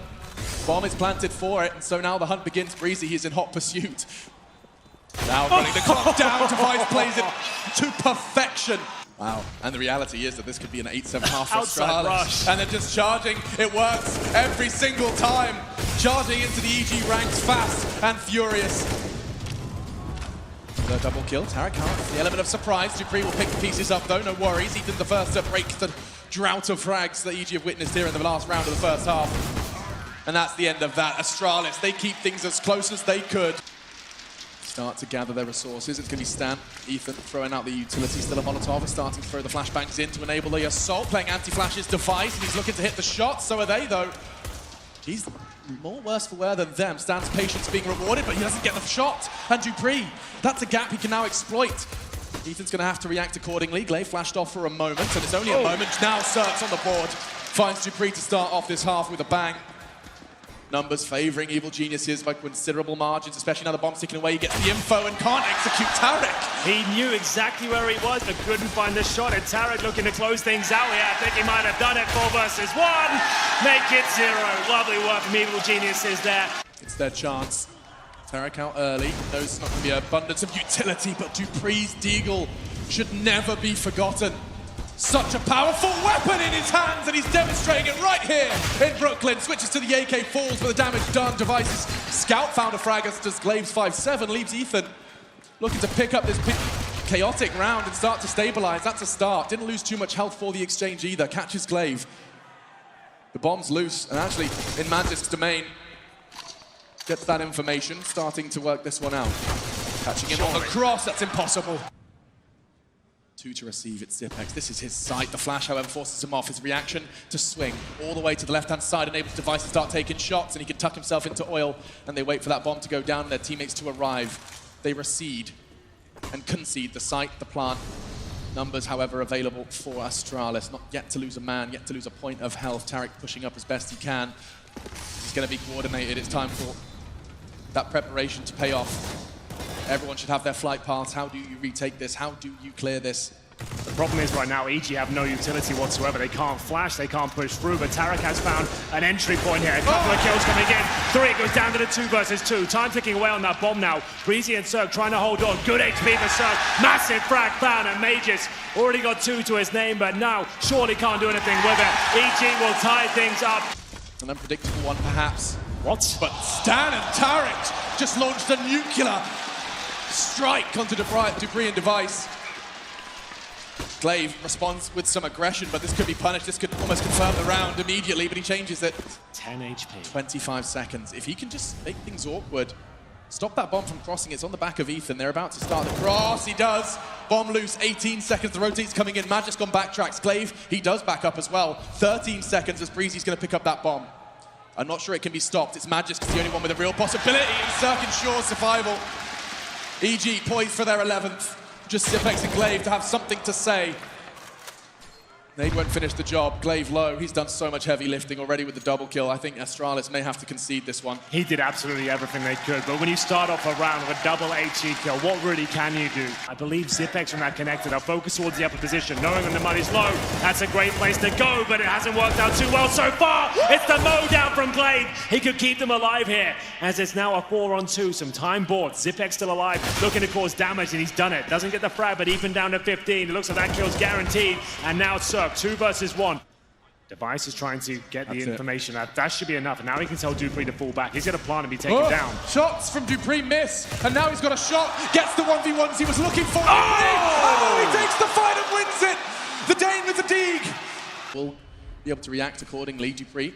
Bomb is planted for it, and so now the hunt begins. Breezy, he's in hot pursuit. Now running the clock down, Device plays it to perfection. Wow, and the reality is that this could be an 8-7 half for Outside rush. And they're just charging. It works every single time. Charging into the EG ranks fast and furious. The double kill, Tarek can't. The element of surprise. dupreeh will pick the pieces up though, no worries. Ethan the first to break the drought of frags that EG have witnessed here in the last round of the first half. And that's the end of that. Astralis, they keep things as close as they could. Start to gather their resources. It's going to be Stan. Ethan throwing out the utility, still a Molotov, starting to throw the flashbangs in to enable the assault, playing anti-flashes Device, and he's looking to hit the shot. So are they though. He's more worse for wear than them. Stan's patience being rewarded, but he doesn't get the shot. And dupreeh, that's a gap he can now exploit. Ethan's going to have to react accordingly. Glaive flashed off for a moment, and it's only a moment. Now Cirque's on the board. Finds dupreeh to start off this half with a bang. Numbers favouring Evil Geniuses by considerable margins, especially now the bomb's ticking away. He gets the info and can't execute Tarek. He knew exactly where he was, but couldn't find the shot. And Tarek looking to close things out here. I think he might have done it. 4 versus 1. Make it 0. Lovely work from Evil Geniuses there. It's their chance. Tarek out early. Knows it's not going to be an abundance of utility, but dupreeh's deagle should never be forgotten. Such a powerful weapon in his hands, and he's demonstrating it right here in Brooklyn. Switches to the AK, falls with the damage done. Device's scout found a frag as does Glaive's 5-7, leaves Ethan looking to pick up this chaotic round and start to stabilize. That's a start. Didn't lose too much health for the exchange either. Catches Glaive. The bomb's loose, and actually in Magisk's domain. Gets that information, starting to work this one out. Catching him on the cross, that's impossible. 2 to receive, it's Zipex. This is his sight. The flash, however, forces him off. His reaction to swing all the way to the left-hand side enables Device to start taking shots, and he can tuck himself into oil, and they wait for that bomb to go down and their teammates to arrive. They recede and concede the site, the plant. Numbers, however, available for Astralis. Not yet to lose a man, yet to lose a point of health. Tarek pushing up as best he can. He's going to be coordinated. It's time for that preparation to pay off. Everyone should have their flight paths. How do you retake this? How do you clear this? The problem is right now, EG have no utility whatsoever. They can't flash, they can't push through, but Tarek has found an entry point here. A couple of kills coming in. 3 goes down to the 2 versus 2. Time ticking away on that bomb now. Breezy and Cirque trying to hold on. Good HP for Cirque. Massive frag plan, and Magus already got 2 to his name, but now surely can't do anything with it. EG will tie things up. An unpredictable one, perhaps. What? But Stan and Tarek just launched a nuclear strike onto dupreeh and Device. Glaive responds with some aggression, but this could be punished. This could almost confirm the round immediately, but he changes it. 10 HP. 25 seconds. If he can just make things awkward, stop that bomb from crossing. It's on the back of Ethan. They're about to start the cross. He does. Bomb loose. 18 seconds. The rotate's coming in. Magisk on backtracks. Glaive, he does back up as well. 13 seconds as Breezy's going to pick up that bomb. I'm not sure it can be stopped. It's Magisk, the only one with a real possibility, and Cirque ensures survival. EG poised for their 11th. Just Zipex and Glaive to have something to say. They won't finish the job. Glaive low. He's done so much heavy lifting already with the double kill. I think Astralis may have to concede this one. He did absolutely everything they could, but when you start off a round with a double HE kill, what really can you do? I believe Zipex from that connected. I'll focus towards the upper position, knowing when the money's low. That's a great place to go, but it hasn't worked out too well so far. It's the mow down from Glaive. He could keep them alive here, as it's now a 4-on-2. Some time bought. Zipex still alive, looking to cause damage, and he's done it. Doesn't get the frag, but even down to 15. It looks like that kill's guaranteed, and now Cirque, 2 versus 1. Device is trying to get the information. That should be enough. And now he can tell dupreeh to fall back. He's got a plan to be taken down. Shots from dupreeh miss. And now he's got a shot. Gets the 1v1s he was looking for. He takes the fight and wins it. The Dane with the Deeg. Will be able to react accordingly. dupreeh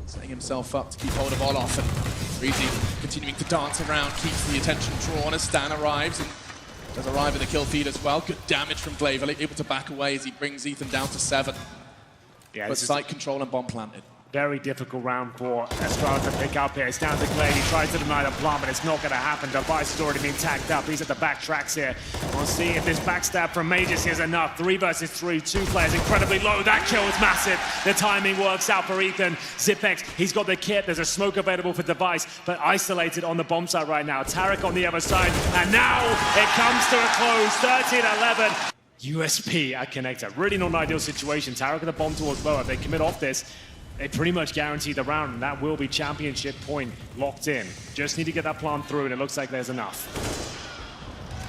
setting himself up to keep hold of Olaf. And Breezy continuing to dance around, keeps the attention drawn as Stan arrives. And Does arrive at the kill feed as well. Good damage from Glaive, able to back away as he brings Ethan down to 7. Yeah, but site control and bomb planted. Very difficult round for Astralis to pick up here. It's down to Glaive. He tries to deny the plant, but it's not going to happen. Device has already been tagged up. He's at the back tracks here. We'll see if this backstab from Mages is enough. 3 versus 3, 2 players incredibly low. That kill is massive. The timing works out for Ethan. Zipex, he's got the kit. There's a smoke available for Device, but isolated on the bomb site right now. Tarek on the other side, and now it comes to a close. 13-11. USP at Connector. Really not an ideal situation. Tarek at the bomb towards lower. If they commit off this, they pretty much guarantee the round, and that will be championship point locked in. Just need to get that plant through, and it looks like there's enough.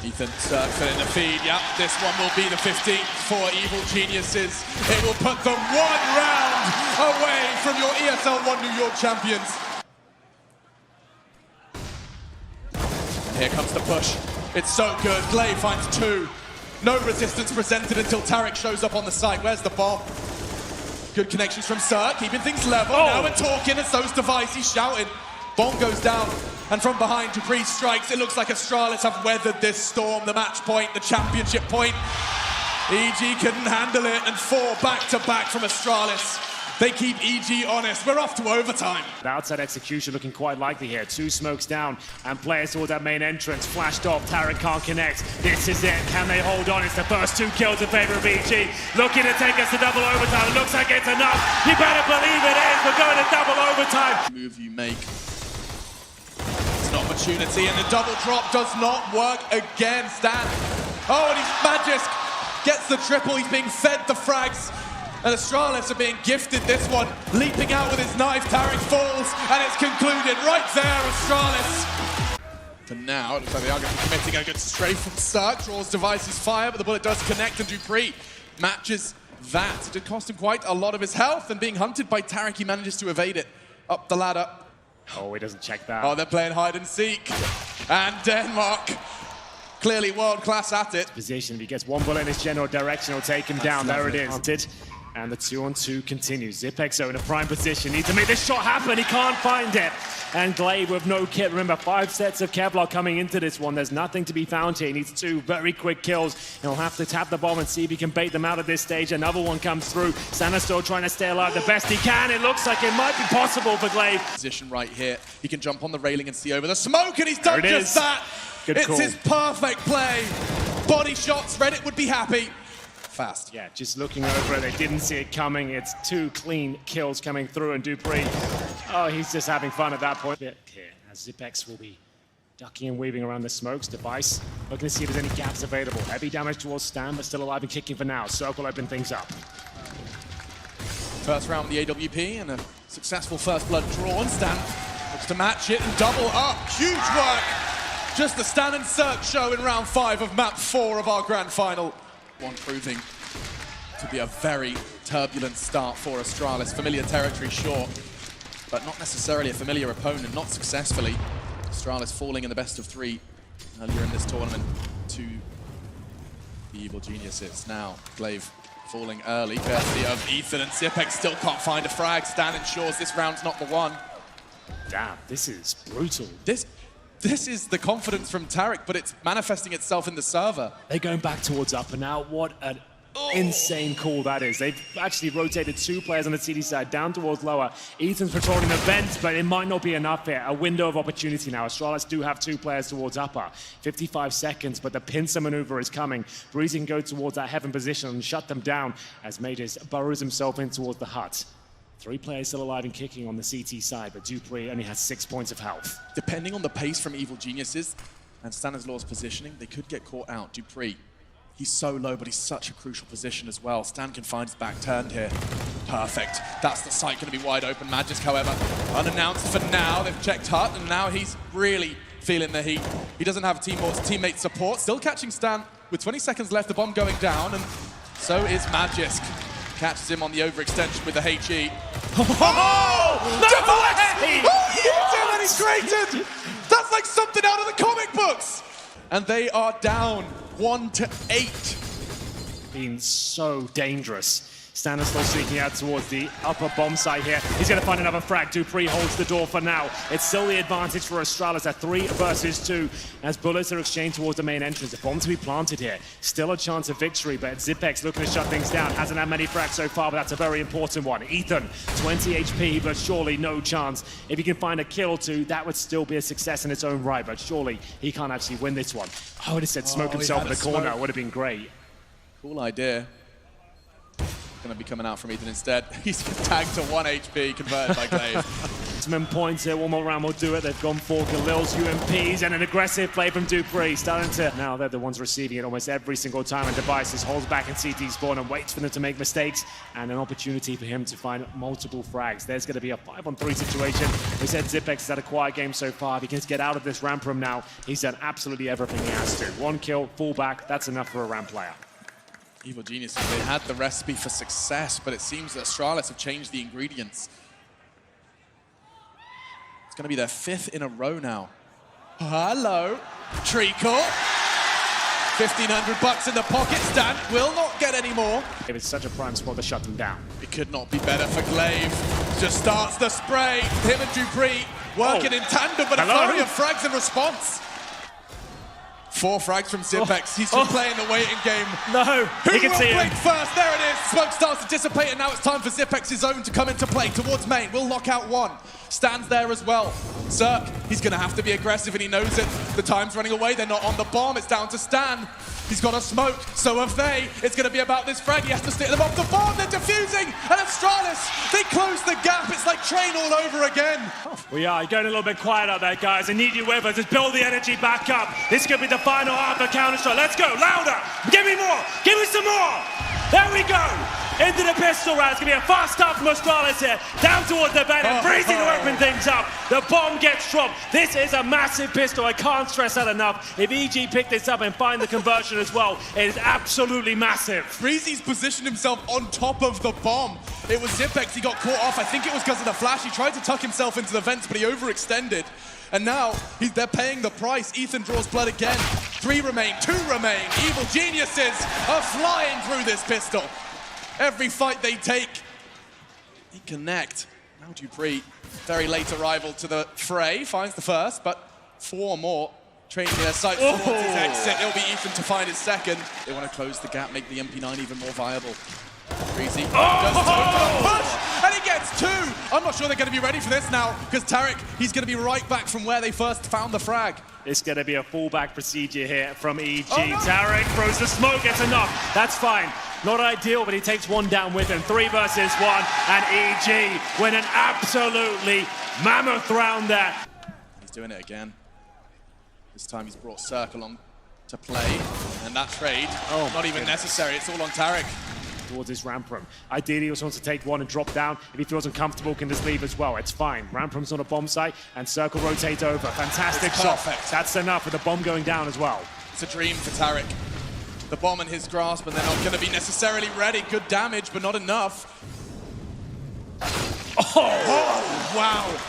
Ethan Circle in the feed. Yep, this one will be the 15th for Evil Geniuses. It will put them 1 round away from your ESL 1 New York champions. Here comes the push. It's so good. Glaive finds 2. No resistance presented until Tarek shows up on the site. Where's the bomb? Good connections from Cirque, keeping things level. Now we're talking as those Device, he's shouting. Bomb goes down, and from behind, Dupree strikes. It looks like Astralis have weathered this storm. The match point, the championship point. EG couldn't handle it, and 4 back-to-back from Astralis. They keep EG honest. We're off to overtime. The outside execution looking quite likely here. 2 smokes down, and players toward that main entrance. Flashed off, Tarek can't connect. This is it. Can they hold on? It's the first 2 kills in favor of EG. Looking to take us to double overtime. It looks like it's enough. You better believe it is. We're going to double overtime. Move you make. It's an opportunity, and the double drop does not work again. Stan. Oh, and he's Magisk. Gets the triple. He's being fed the frags. And Astralis are being gifted this one. Leaping out with his knife, Tarek falls, and it's concluded right there, Astralis. For now, it looks like they are going to be committing a good strafe from Cirque. Draws Device's fire, but the bullet does connect, and Dupree matches that. It did cost him quite a lot of his health, and being hunted by Tarek, he manages to evade it up the ladder. Oh, he doesn't check that. Oh, they're playing hide and seek. And Denmark, clearly world class at it. Position, if he gets 1 bullet in his general direction, he'll take him down. There it is. Hunted. And the 2-on-2 continues. Zipexo in a prime position. Needs to make this shot happen. He can't find it. And Glaive with no kit. Remember, 5 sets of Kevlar coming into this one. There's nothing to be found here. He needs 2 very quick kills. He'll have to tap the bomb and see if he can bait them out at this stage. Another one comes through. Sanaster trying to stay alive the best he can. It looks like it might be possible for Glaive. Position right here. He can jump on the railing and see over the smoke, and he's done just that. Good it's call. His perfect play. Body shots. Reddit would be happy. Fast. Yeah, just looking over it, they didn't see it coming. It's 2 clean kills coming through, and Dupree, oh, he's just having fun at that point. Here, as Zipex will be ducking and weaving around the smokes. Device looking to see if there's any gaps available. Heavy damage towards Stan, but still alive and kicking for now. Circle open things up. First round the AWP, and a successful first blood drawn. Stan looks to match it and double up. Huge work. Just the Stan and Cirque show in round 5 of map 4 of our grand final. One proving to be a very turbulent start for Astralis. Familiar territory, sure, but not necessarily a familiar opponent, not successfully. Astralis falling in the best of 3 earlier in this tournament to the Evil Geniuses. Now, Glaive falling early, courtesy of Ethan, and Zipex still can't find a frag. Stan ensures this round's not the one. Damn, this is brutal. This is the confidence from Tarek, but it's manifesting itself in the server. They're going back towards upper now. What an insane call that is. They've actually rotated 2 players on the CD side down towards lower. Ethan's patrolling the vents, but it might not be enough here. A window of opportunity now. Astralis do have 2 players towards upper. 55 seconds, but the pincer maneuver is coming. Breezy can go towards that heaven position and shut them down as Mages burrows himself in towards the hut. 3 players still alive and kicking on the CT side, but Dupree only has 6 points of health. Depending on the pace from Evil Geniuses and Stanislaw's positioning, they could get caught out. Dupree, he's so low, but he's such a crucial position as well. Stan can find his back turned here. Perfect. That's the site going to be wide open. Magisk, however, unannounced for now. They've checked Hut, and now he's really feeling the heat. He doesn't have teammate support. Still catching Stan with 20 seconds left, the bomb going down, and so is Magisk. Catches him on the overextension with the HE. Oh! Device! Oh, and he's created! That's like something out of the comic books! And they are down 1-8. been so dangerous. Stanislaw sneaking out towards the upper bomb site here. He's going to find another frag. dupreeh holds the door for now. It's still the advantage for Astralis at 3 versus 2 as bullets are exchanged towards the main entrance. A bomb to be planted here. Still a chance of victory, but Zipex looking to shut things down. Hasn't had many frags so far, but that's a very important one. Ethan, 20 HP, but surely no chance. If he can find a kill or two, that would still be a success in its own right, but surely he can't actually win this one. I would have said smoke himself in the corner. Would have been great. Cool idea. Going to be coming out from Ethan instead. He's tagged to 1 HP, converted by Glaive. Maximum points here. One more round will do it. They've gone for Khalil's UMPs and an aggressive play from dupreeh. Starting to, now they're the ones receiving it almost every single time, and Devices holds back in CT spawn and waits for them to make mistakes, and an opportunity for him to find multiple frags. There's going to be a 5-on-3 situation. We said Zipex has had a quiet game so far. If he can get out of this ramp room now, he's done absolutely everything he has to. 1 kill, fall back. That's enough for a ramp player. Evil Geniuses, they had the recipe for success, but it seems that Astralis have changed the ingredients. It's going to be their 5th in a row now. Hello, Treacle. 1,500 bucks in the pocket. Stan will not get any more. It's such a prime spot to shut them down. It could not be better for Glaive. Just starts the spray. Him and dupreeh working in tandem, but a flurry of frags in response. 4 frags from Zipex. He's just playing the waiting game. No, Who will blink first? There it is. Smoke starts to dissipate, and now it's time for Zipex's own to come into play towards main. Will lock out 1. Stands there as well. Zerk, he's going to have to be aggressive, and he knows it. The time's running away. They're not on the bomb. It's down to Stan. He's got a smoke. So have they. It's going to be about this frag. He has to stick them off the bomb. They're defusing. And Astralis, they close the gap. It's like Train all over again. We are going a little bit quiet out there, guys. I need you with us. Just build the energy back up. This could be the final half of Counter-Strike. Let's go. Louder. Give me more. Give me some more. There we go. Into the pistol round. It's going to be a fast start from Astralis here. Down towards the bed and freezing to open things up. The bomb gets dropped. This is a massive pistol. I can't stress that enough. If EG pick this up and find the conversion as well, it is absolutely massive. Breezy's positioned himself on top of the bomb. It was Zipex. He got caught off. I think it was because of the flash. He tried to tuck himself into the vents, but he overextended. And now they're paying the price. Ethan draws blood again. 3 remain, 2 remain. Evil Geniuses are flying through this pistol. Every fight they take, they connect. Now dupreeh, very late arrival to the fray, finds the first, but 4 more training their sights towards his exit. It'll be Ethan to find his second. They want to close the gap, make the MP9 even more viable. Breezy does a push, and he gets 2. I'm not sure they're going to be ready for this now, because Tarek, he's going to be right back from where they first found the frag. It's going to be a fallback procedure here from EG. Tarek throws the smoke, it's enough. That's fine. Not ideal, but he takes 1 down with him. 3 versus 1, and EG win an absolutely mammoth round there. He's doing it again. This time he's brought Cirque along to play, and that trade, not even necessary. It's all on Tarek. Towards his ramp room. Ideally, he also wants to take 1 and drop down. If he feels uncomfortable, can just leave as well. It's fine. Ramp room's on a bomb site, and Circle rotate over. Fantastic shot. That's enough with the bomb going down as well. It's a dream for Tarek. The bomb in his grasp, and they're not going to be necessarily ready. Good damage, but not enough. Oh wow.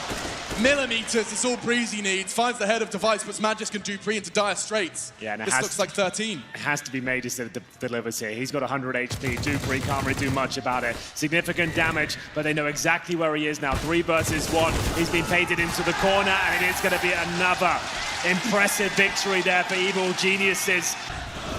Millimeters, it's all Breezy needs. Finds the head of Device, puts Magisk and dupreeh into dire straits. Yeah, and this looks like 13. It has to be Majors that delivers here. He's got 100 HP. dupreeh can't really do much about it. Significant damage, but they know exactly where he is now. 3 versus 1. He's been painted into the corner, and it is going to be another impressive victory there for Evil Geniuses.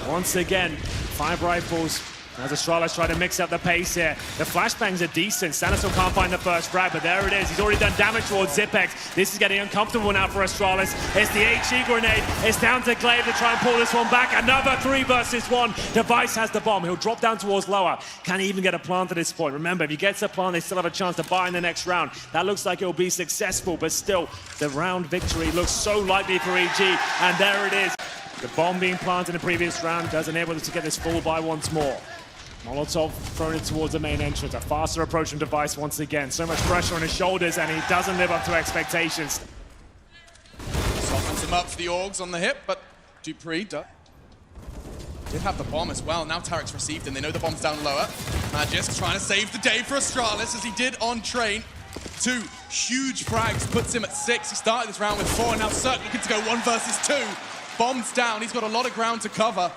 Once again, 5 rifles. As Astralis try to mix up the pace here. The flashbangs are decent. Stanislaw can't find the first frag, but there it is. He's already done damage towards Zipex. This is getting uncomfortable now for Astralis. It's the HE grenade. It's down to Glaive to try and pull this one back. Another 3 versus 1. Device has the bomb. He'll drop down towards lower. Can't even get a plant at this point. Remember, if he gets a plant, they still have a chance to buy in the next round. That looks like it'll be successful, but still, the round victory looks so likely for EG. And there it is. The bomb being planted in the previous round does enable them to get this full buy once more. Molotov thrown it towards the main entrance. A faster approach from Device once again. So much pressure on his shoulders, and he doesn't live up to expectations. Softens him up for the Orgs on the hip, but dupreeh did have the bomb as well. Now Tarek's received, and they know the bomb's down lower. Magisk trying to save the day for Astralis, as he did on Train. 2 huge frags, puts him at 6. He started this round with 4, and now Cirque looking to go 1 versus 2. Bomb's down. He's got a lot of ground to cover.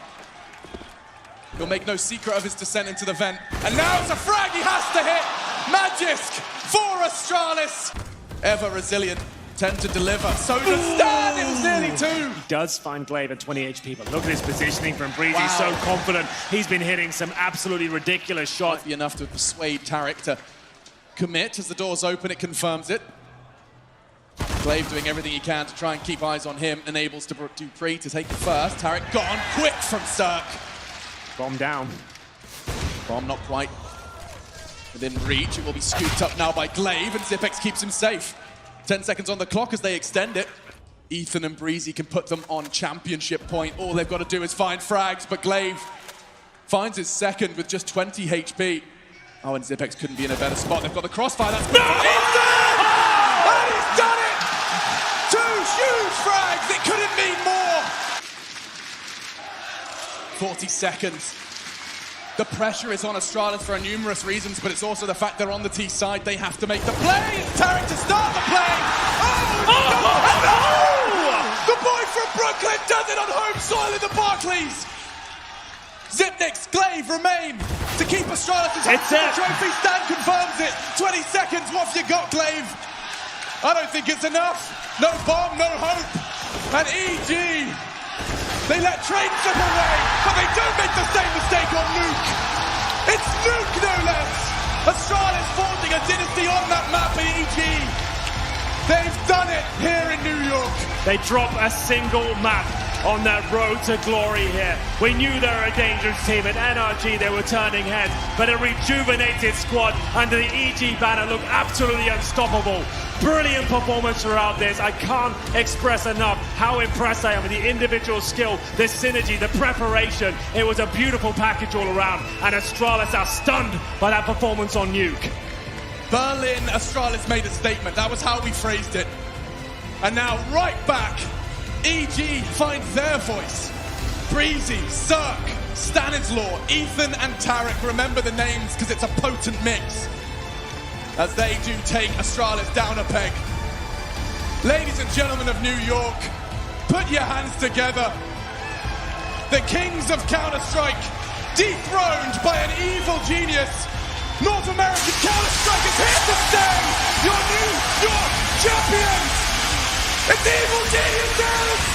He'll make no secret of his descent into the vent. And now it's a frag he has to hit. Magisk for Astralis. Ever resilient, tend to deliver. So does Stan, it was nearly 2. He does find Glaive at 20 HP, but look at his positioning from Breezy. Wow. So confident. He's been hitting some absolutely ridiculous shots. Might be enough to persuade Tarek to commit. As the doors open, it confirms it. Glaive doing everything he can to try and keep eyes on him, enables Dupree to take the first. Tarek gone, quick from Cirque. Bomb down. Bomb not quite within reach. It will be scooped up now by Glaive, and Zipex keeps him safe. 10 seconds on the clock as they extend it. Ethan and Breezy can put them on championship point. All they've got to do is find frags, but Glaive finds his second with just 20 HP. Oh, and Zipex couldn't be in a better spot. They've got the crossfire. That's no! Ethan! And he's done it! 2 huge frags. It couldn't mean more. 40 seconds. The pressure is on Astralis for numerous reasons, but it's also the fact they're on the T side. They have to make the play. It's Tarek to start the play. Oh, no! The boy from Brooklyn does it on home soil in the Barclays. Zipnix, Glaive remain to keep Astralis' trophy. Stan confirms it. 20 seconds. What have you got, Glaive? I don't think it's enough. No bomb, no hope. And EG, they let train slip away, but they don't make the same mistake on Nuke. It's Nuke, no less. Astralis forging a dynasty on that map at EG. They've done it here in New York. They drop a single map on that road to glory here. We knew they were a dangerous team. At NRG, they were turning heads, but a rejuvenated squad under the EG banner looked absolutely unstoppable. Brilliant performance throughout this. I can't express enough how impressed I am with the individual skill, the synergy, the preparation. It was a beautiful package all around, and Astralis are stunned by that performance on Nuke. Berlin, Astralis made a statement. That was how we phrased it. And now right back, EG finds their voice. Breezy, Cirque, Stanislaw, Ethan and Tarek. Remember the names because it's a potent mix. As they do take Astralis down a peg. Ladies and gentlemen of New York, put your hands together. The kings of Counter-Strike, dethroned by an evil genius. North American Counter-Strike is here to stay. Your New York champions. It's evil geniuses.